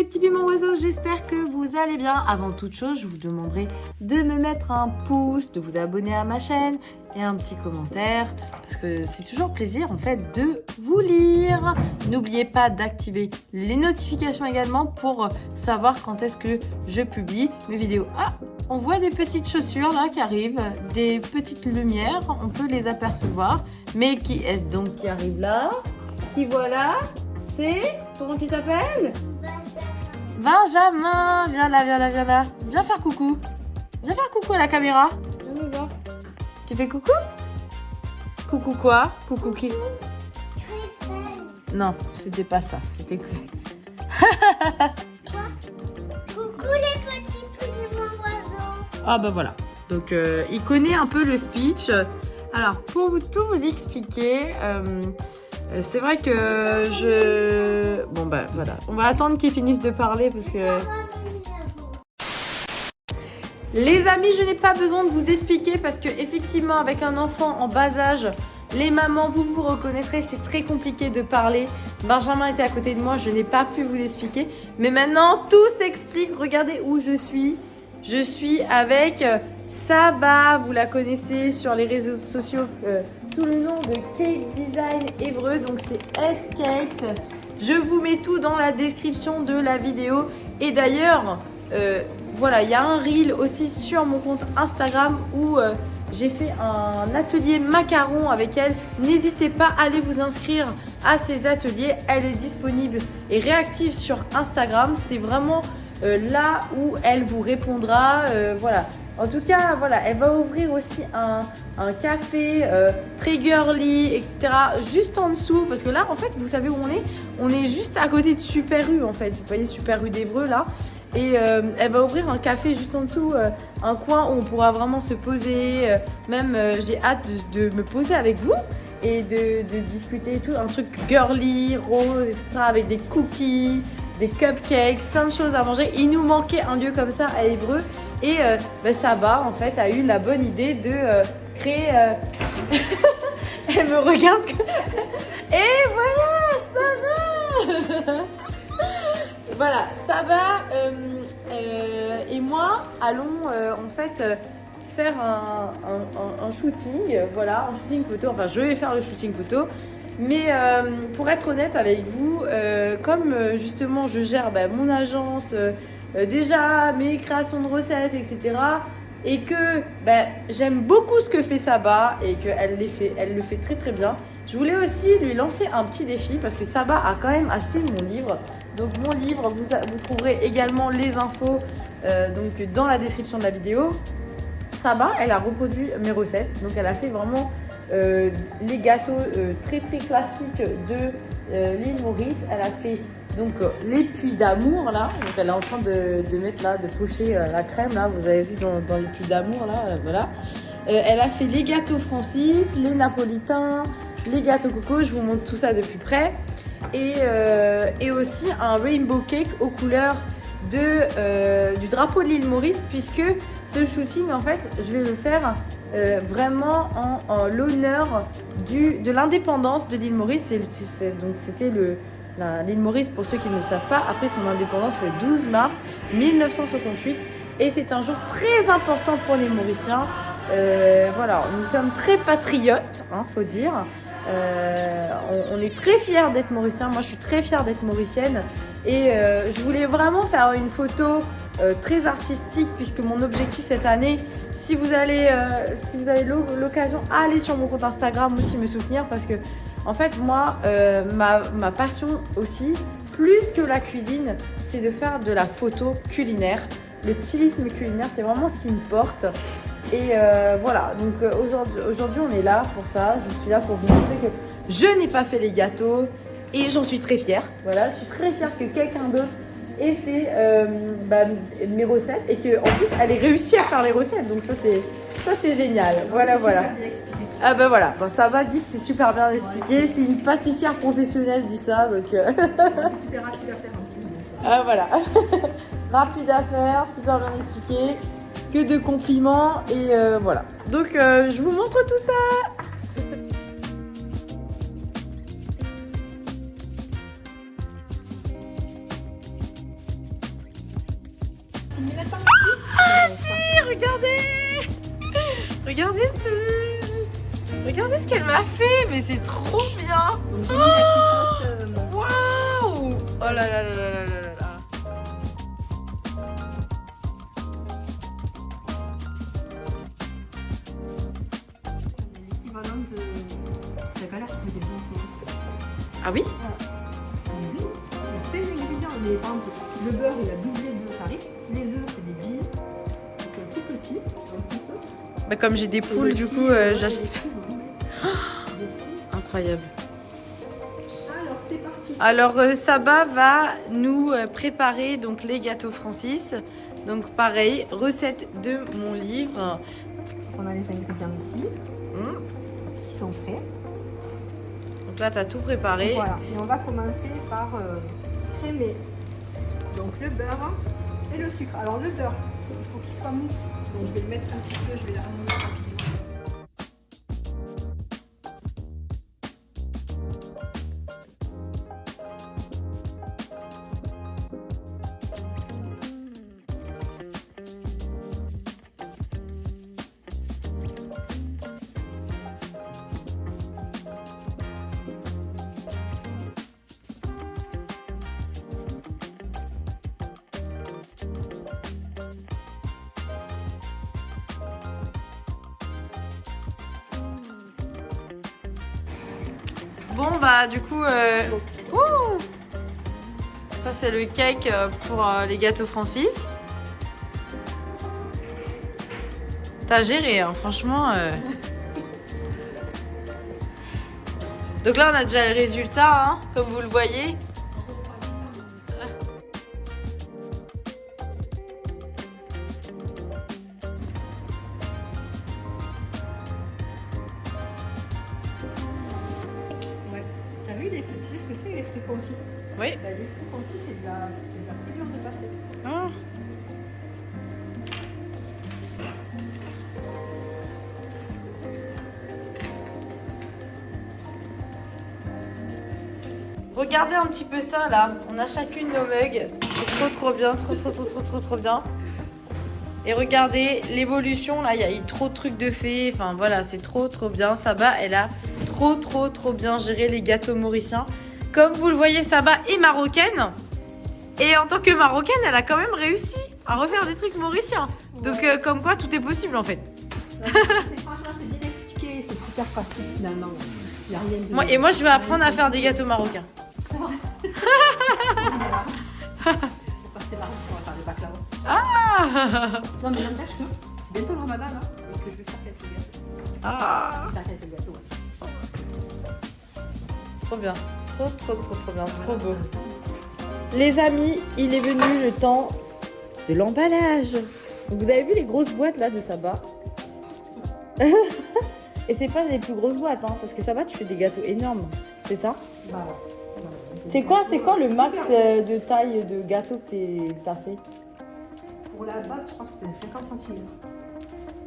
mes petits piments oiseaux, j'espère que vous allez bien. Avant toute chose, je vous demanderai de me mettre un pouce, de vous abonner à ma chaîne et un petit commentaire parce que c'est toujours plaisir en fait de vous lire. N'oubliez pas d'activer les notifications également pour savoir quand est-ce que je publie mes vidéos. Ah, on voit des petites chaussures là qui arrivent, des petites lumières, on peut les apercevoir. Mais qui est-ce donc qui arrive là? Qui voilà? C'est... Comment tu t'appelles? Benjamin. Viens là, viens là, viens là. Viens faire coucou. Viens faire coucou à la caméra. Viens me voir. Tu fais coucou? Coucou quoi? Coucou qui? Non, c'était pas ça. C'était quoi? Coucou les petits piments oiseaux. Ah bah voilà. Donc il connaît un peu le speech. Alors pour tout vous expliquer... c'est vrai que je... Bon bah voilà, on va attendre qu'ils finissent de parler parce que... Les amis, je n'ai pas besoin de vous expliquer parce que effectivement avec un enfant en bas âge, les mamans, vous vous reconnaîtrez, c'est très compliqué de parler. Benjamin était à côté de moi, je n'ai pas pu vous expliquer. Mais maintenant, tout s'explique. Regardez où je suis. Je suis avec... Saba, vous la connaissez sur les réseaux sociaux sous le nom de Cake Design Évreux, donc c'est S-Cakes. Je vous mets tout dans la description de la vidéo. Et d'ailleurs, voilà, il y a un reel aussi sur mon compte Instagram où j'ai fait un atelier macaron avec elle. N'hésitez pas à aller vous inscrire à ces ateliers. Elle est disponible et réactive sur Instagram. C'est vraiment là où elle vous répondra. Voilà. En tout cas, voilà, elle va ouvrir aussi un café très girly, etc. Juste en dessous, parce que là, en fait, vous savez où on est? On est juste à côté de Super U, en fait. Vous voyez, Super U d'Évreux, là. Et elle va ouvrir un café juste en dessous, un coin où on pourra vraiment se poser. Même, j'ai hâte de me poser avec vous et de discuter et tout. Un truc girly, rose, etc. Avec des cookies, des cupcakes, plein de choses à manger. Il nous manquait un lieu comme ça à Évreux. Et Saba, en fait, a eu la bonne idée de créer... Elle me regarde. Et voilà, Saba. Voilà, Saba et moi allons en fait faire un shooting. Voilà, un shooting photo. Enfin, je vais faire le shooting photo. Mais pour être honnête avec vous, comme justement je gère mon agence... déjà mes créations de recettes, etc. Et que j'aime beaucoup ce que fait Saba et qu'elle le fait très très bien. Je voulais aussi lui lancer un petit défi parce que Saba a quand même acheté mon livre. Donc mon livre, vous trouverez également les infos donc dans la description de la vidéo. Saba, elle a reproduit mes recettes. Donc elle a fait vraiment les gâteaux très très classiques de l'île Maurice. Elle a fait donc les puits d'amour là, donc elle est en train de mettre là, de pocher la crème là, vous avez vu dans les puits d'amour là, voilà. Elle a fait les gâteaux Francis, les napolitains, les gâteaux coco, je vous montre tout ça de plus près. Et aussi un rainbow cake aux couleurs du drapeau de l'île Maurice, puisque ce shooting en fait je vais le faire vraiment en l'honneur de l'indépendance de l'île Maurice. Donc c'était l'île Maurice, pour ceux qui ne le savent pas, après son indépendance le 12 mars 1968 et c'est un jour très important pour les Mauriciens. Voilà, nous sommes très patriotes, faut dire. On est très fiers d'être Mauriciens. Moi je suis très fière d'être mauricienne et je voulais vraiment faire une photo très artistique puisque mon objectif cette année, si vous avez l'occasion, allez sur mon compte Instagram aussi me soutenir parce que en fait moi ma passion aussi, plus que la cuisine, c'est de faire de la photo culinaire. Le stylisme culinaire, c'est vraiment ce qui me porte. Et voilà, donc aujourd'hui on est là pour ça. Je suis là pour vous montrer que je n'ai pas fait les gâteaux et j'en suis très fière. Voilà, je suis très fière que quelqu'un d'autre ait fait mes recettes et qu'en plus elle ait réussi à faire les recettes. Donc ça c'est génial. Voilà. Ah bah voilà, ça va dit que c'est super bien expliqué. C'est une pâtissière professionnelle dit ça, donc. Super rapide à faire. Ah voilà, rapide à faire, super bien expliqué. Que de compliments et voilà. Donc je vous montre tout ça. Ah si, regardez. Regardez ce qu'elle m'a fait, mais c'est trop bien. Waouh. Oh là là là là là là là. L'équivalent de la galère que des enseignants. Ah oui? Oui, il y a plein d'ingrédients. Mais par exemple, le beurre, il a doublé de tarif. Les œufs, c'est des billes. Ils sont tout petits. En plus, Bah comme j'ai des poules, du coup, j'achète. Incroyable. Alors, c'est parti. Alors, Saba va nous préparer donc les gâteaux Francis. Donc, pareil, recette de mon livre. On a les ingrédients ici, qui sont prêts. Donc là, tu as tout préparé. Voilà. Et on va commencer par crémer donc le beurre et le sucre. Alors, le beurre, il faut qu'il soit mou. Donc, je vais le mettre un petit peu, je vais le ramener rapidement. Bon, bah, du coup, ouh, ça, c'est le cake pour les gâteaux Francis. T'as géré, hein, franchement. Donc là, on a déjà le résultat, hein, comme vous le voyez. Ouais. T'as vu, tu sais ce que c'est les fruits confits? Oui. Ben, les fruits confits, c'est de la pelure de pastèque. Oh. Regardez un petit peu ça là, on a chacune nos mugs, c'est trop bien, trop bien. Et regardez l'évolution là, il y a eu trop de trucs de fait, enfin voilà, c'est trop bien. Saba, elle a trop bien géré les gâteaux mauriciens. Comme vous le voyez, Saba est marocaine. Et en tant que marocaine, elle a quand même réussi à refaire des trucs mauriciens. Donc comme quoi, tout est possible en fait. Franchement, c'est bien expliqué, c'est super facile finalement. Il y a rien de... Moi, je vais apprendre à faire des gâteaux marocains. C'est vrai. On va passer là, on va faire des baklava. Ah. Non, mais n'empêche que c'est bientôt le ramadan là, et que je vais faire quelques gâteaux. Ah. Faire quelques gâteaux, ouais. Trop bien. Trop bien. Trop beau. Les amis, il est venu le temps de l'emballage. Vous avez vu les grosses boîtes là de Saba? Et c'est pas les plus grosses boîtes, hein, parce que Saba, tu fais des gâteaux énormes. C'est ça? Bah, C'est quoi le max de taille de gâteau que t'as fait? pour la base, je crois que c'était 50 cm.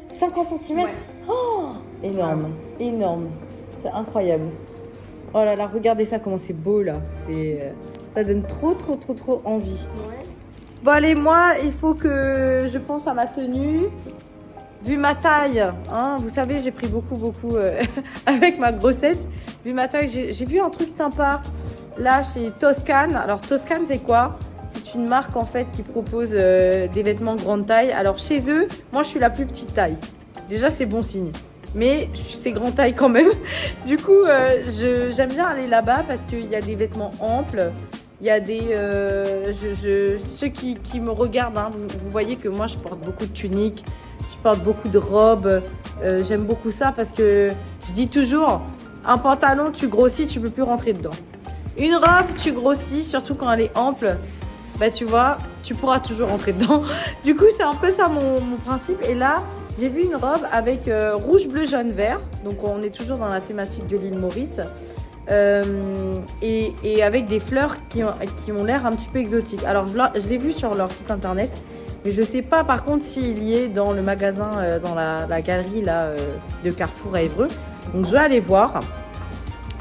50 cm? Ouais. Oh, énorme. C'est incroyable. Oh là là, regardez ça, comment c'est beau là. Ça donne trop envie. Ouais. Bon allez, moi, il faut que je pense à ma tenue. Vu ma taille, hein, vous savez, j'ai pris beaucoup avec ma grossesse. Vu ma taille, j'ai vu un truc sympa là chez Toscane. Alors Toscane, c'est quoi? C'est une marque en fait qui propose des vêtements grande taille. Alors chez eux, moi je suis la plus petite taille. Déjà c'est bon signe. Mais c'est grande taille quand même. Du coup, j'aime bien aller là-bas parce qu'il y a des vêtements amples. Il y a des... ceux qui me regardent, hein, vous voyez que moi je porte beaucoup de tuniques. Je porte beaucoup de robes. J'aime beaucoup ça parce que je dis toujours, un pantalon, tu grossis, tu peux plus rentrer dedans. Une robe, tu grossis, surtout quand elle est ample. Bah tu vois, tu pourras toujours rentrer dedans. Du coup, c'est un peu ça mon principe. Et là, j'ai vu une robe avec rouge, bleu, jaune, vert. Donc on est toujours dans la thématique de l'île Maurice. Et avec des fleurs qui ont l'air un petit peu exotiques. Alors je l'ai vu sur leur site internet. Mais je sais pas par contre s'il y est dans le magasin, dans la galerie là, de Carrefour à Évreux. Donc je vais aller voir.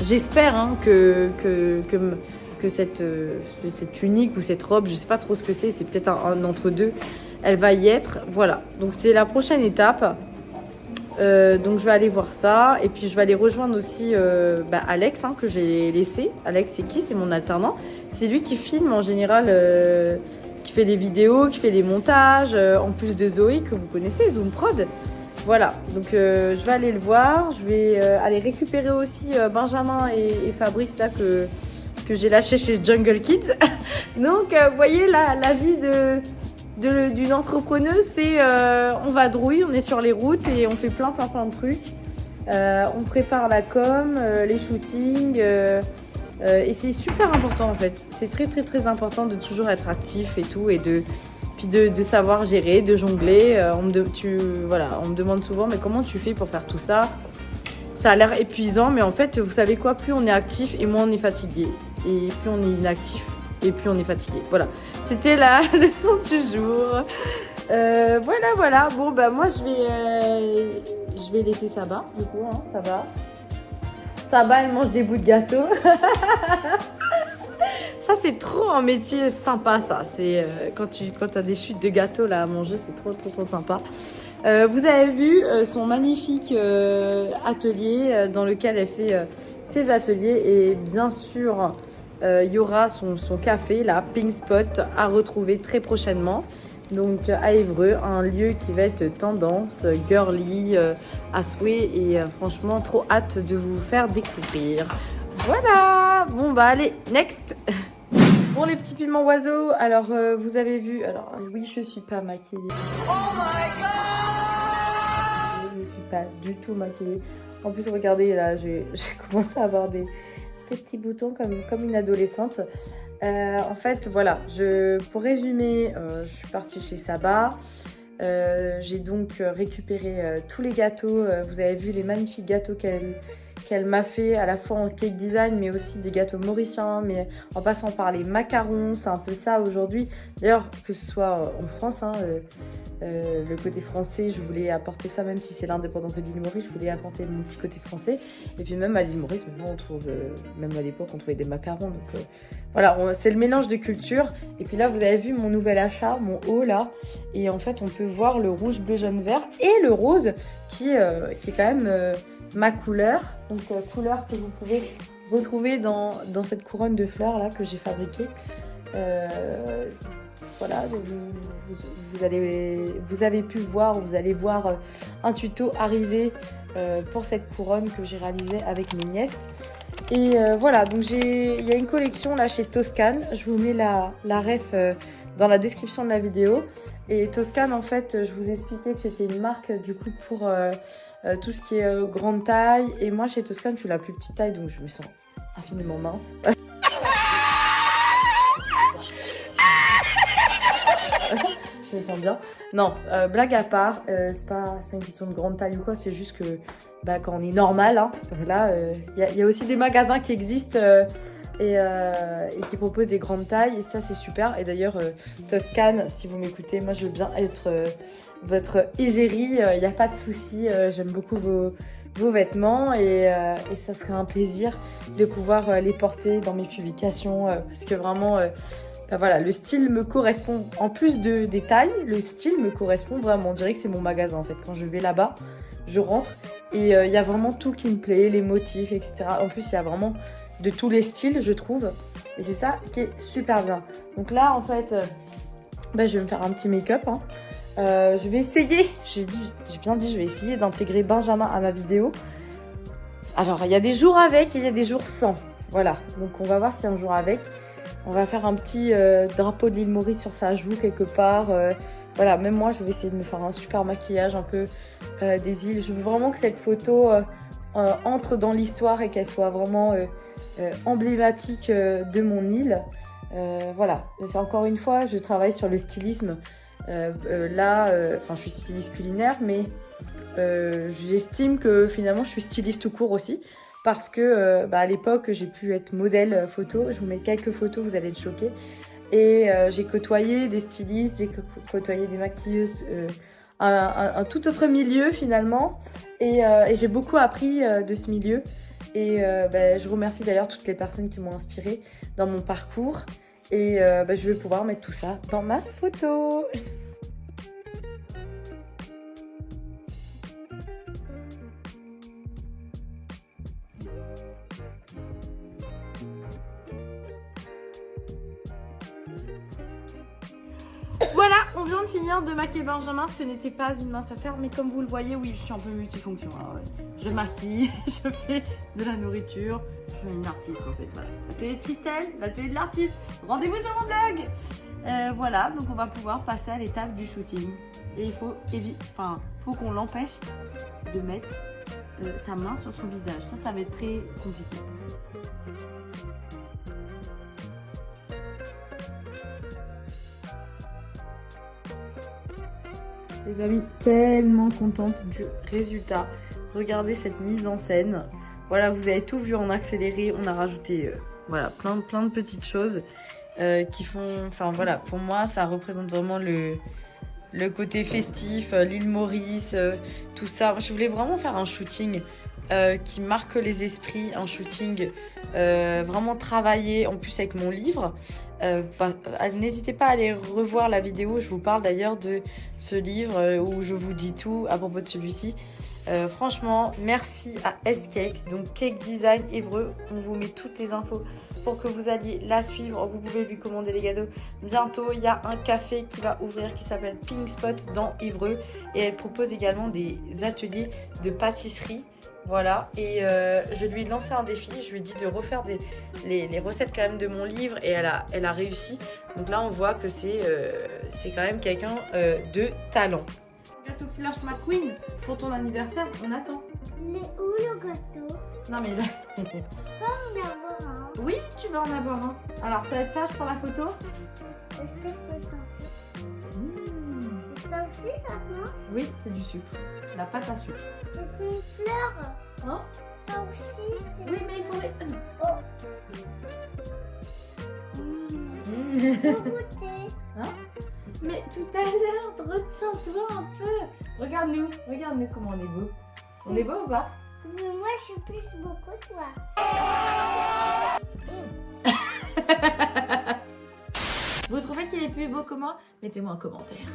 J'espère hein, que cette tunique ou cette robe, je sais pas trop ce que c'est peut-être un entre-deux, elle va y être. Voilà, donc c'est la prochaine étape. Donc je vais aller voir ça et puis je vais aller rejoindre aussi Alex que j'ai laissé. Alex c'est qui? C'est mon alternant. C'est lui qui filme en général, qui fait les vidéos, qui fait les montages, en plus de Zoé que vous connaissez, Zoom Prod. Voilà, donc je vais aller le voir. Je vais aller récupérer aussi Benjamin et Fabrice là que j'ai lâché chez Jungle Kids. Donc vous voyez la vie d'une entrepreneuse, c'est on vadrouille, on est sur les routes et on fait plein de trucs. On prépare la com, les shootings et c'est super important en fait. C'est très important de toujours être actif et tout et puis de savoir gérer, de jongler. On me demande souvent mais comment tu fais pour faire tout ça? Ça a l'air épuisant mais en fait vous savez quoi, plus on est actif et moins on est fatigué et plus on est inactif et puis on est fatigué. Voilà, c'était la leçon du jour. Voilà. Bon, bah moi je vais laisser Saba, du coup, Saba. Saba, elle mange des bouts de gâteau. Ça, c'est trop un métier sympa, ça. C'est quand t'as des chutes de gâteau là à manger, c'est trop sympa. Vous avez vu son magnifique atelier dans lequel elle fait ses ateliers et bien sûr. Il y aura son café, là, Pink Spot, à retrouver très prochainement. Donc à Évreux, un lieu qui va être tendance, girly, à souhait et franchement trop hâte de vous faire découvrir. Voilà, bon bah allez, next. Pour les petits piments oiseaux, alors vous avez vu, alors oui je suis pas maquillée. Oh my god! Je suis pas du tout maquillée. En plus regardez là, j'ai commencé à avoir des petits boutons comme une adolescente. En fait, voilà, pour résumer, je suis partie chez Saba. J'ai donc récupéré tous les gâteaux. Vous avez vu les magnifiques gâteaux qu'elle m'a fait, à la fois en cake design, mais aussi des gâteaux mauriciens, mais en passant par les macarons. C'est un peu ça aujourd'hui. D'ailleurs, que ce soit en France, le côté français, je voulais apporter ça, même si c'est l'indépendance de l'île Maurice, je voulais apporter mon petit côté français. Et puis même à l'île Maurice, maintenant on trouve, même à l'époque, on trouvait des macarons. Donc voilà, c'est le mélange de cultures. Et puis là, vous avez vu mon nouvel achat, mon haut là. Et en fait, on peut voir le rouge, bleu, jaune, vert et le rose qui est quand même ma couleur. Donc couleur que vous pouvez retrouver dans cette couronne de fleurs là que j'ai fabriquée. Voilà, vous avez pu voir, vous allez voir un tuto arriver pour cette couronne que j'ai réalisée avec mes nièces. Et voilà, donc il y a une collection là chez Toscane. Je vous mets la ref dans la description de la vidéo. Et Toscane, en fait, je vous expliquais que c'était une marque du coup pour tout ce qui est grande taille. Et moi, chez Toscane, je suis la plus petite taille, donc je me sens infiniment mince. Je me sens bien. Non, blague à part, c'est pas une question de grande taille ou quoi, c'est juste que quand on est normal, là, y a aussi des magasins qui existent et qui proposent des grandes tailles et ça c'est super. Et d'ailleurs, Toscane, si vous m'écoutez, moi je veux bien être votre égérie, il n'y a pas de souci, j'aime beaucoup vos vêtements et ça serait un plaisir de pouvoir les porter dans mes publications parce que vraiment... voilà, le style me correspond, en plus des tailles, le style me correspond vraiment. On dirait que c'est mon magasin en fait. Quand je vais là-bas, je rentre et il y a vraiment tout qui me plaît, les motifs, etc. En plus, il y a vraiment de tous les styles, je trouve. Et c'est ça qui est super bien. Donc là, en fait, je vais me faire un petit make-up. Je vais essayer, j'ai bien dit, je vais essayer d'intégrer Benjamin à ma vidéo. Alors, il y a des jours avec et il y a des jours sans. Voilà, donc on va voir si un jour avec. On va faire un petit drapeau de l'île Maurice sur sa joue quelque part. Voilà, même moi, je vais essayer de me faire un super maquillage un peu des îles. Je veux vraiment que cette photo entre dans l'histoire et qu'elle soit vraiment emblématique de mon île. Voilà, c'est encore une fois, je travaille sur le stylisme. Je suis styliste culinaire, mais j'estime que finalement, je suis styliste tout court aussi. Parce que à l'époque, j'ai pu être modèle photo. Je vous mets quelques photos, vous allez être choqués. Et j'ai côtoyé des stylistes, j'ai côtoyé des maquilleuses, un tout autre milieu finalement. Et j'ai beaucoup appris de ce milieu. Et je remercie d'ailleurs toutes les personnes qui m'ont inspirée dans mon parcours. Et je vais pouvoir mettre tout ça dans ma photo. Voilà, on vient de finir de maquiller Benjamin. Ce n'était pas une mince affaire, mais comme vous le voyez, oui, je suis un peu multifonction. Alors, ouais. Je maquille, je fais de la nourriture. Je suis une artiste en fait. Voilà. L'atelier de Christelle, l'atelier de l'artiste. Rendez-vous sur mon blog. Voilà, donc on va pouvoir passer à l'étape du shooting. Et il faut faut qu'on l'empêche de mettre sa main sur son visage. Ça va être très compliqué. Les amis, tellement contente du résultat. Regardez cette mise en scène. Voilà, vous avez tout vu en accéléré. On a rajouté voilà, plein de petites choses qui font... Enfin voilà, pour moi, ça représente vraiment le côté festif, l'île Maurice, tout ça. Je voulais vraiment faire un shooting qui marque les esprits, un shooting vraiment travaillé, en plus avec mon livre. N'hésitez pas à aller revoir la vidéo, je vous parle d'ailleurs de ce livre où je vous dis tout à propos de celui-ci. Franchement, merci à S-Cakes, donc Cake Design Évreux. On vous met toutes les infos pour que vous alliez la suivre. Vous pouvez lui commander les gâteaux. Bientôt, il y a un café qui va ouvrir qui s'appelle Pink Spot dans Évreux. Et elle propose également des ateliers de pâtisserie. Voilà, et je lui ai lancé un défi, je lui ai dit de refaire les recettes quand même de mon livre et elle a réussi. Donc là on voit que c'est quand même quelqu'un de talent. Gâteau Flash McQueen pour ton anniversaire, on attend. Il est où le gâteau? Non mais là... Pas en avoir un. Oui, tu vas en avoir un. Alors ça va être sage pour la photo. Est-ce que je peux sentir? Ça aussi, ça, non? Oui, c'est du sucre. La pâte à sucre. Mais c'est une fleur. Hein? Ça aussi, c'est... Oui, mais il faudrait... Oh. Faut goûter. Hein? Mais tout à l'heure, retiens-toi un peu. Regarde-nous comment on est beau. On est beau ou pas? Mais moi, je suis plus beau que toi. Vous trouvez qu'il est plus beau que moi? Mettez-moi un commentaire.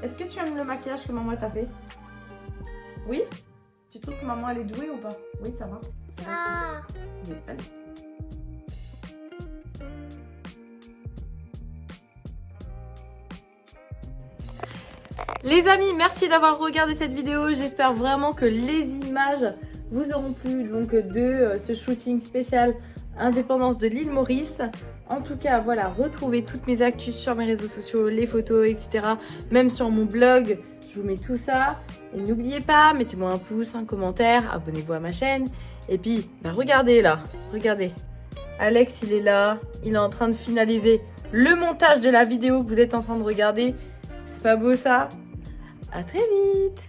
Est-ce que tu aimes le maquillage que maman t'a fait? Oui? Tu trouves que maman elle est douée ou pas? Oui, ça va. Ah. Oui, allez. Les amis, merci d'avoir regardé cette vidéo. J'espère vraiment que les images vous auront plu donc de ce shooting spécial Indépendance de l'île Maurice. En tout cas, voilà, retrouvez toutes mes actus sur mes réseaux sociaux, les photos, etc. Même sur mon blog, je vous mets tout ça. Et n'oubliez pas, mettez-moi un pouce, un commentaire, abonnez-vous à ma chaîne. Et puis, bah regardez là, regardez. Alex, il est là, il est en train de finaliser le montage de la vidéo que vous êtes en train de regarder. C'est pas beau ça? À très vite!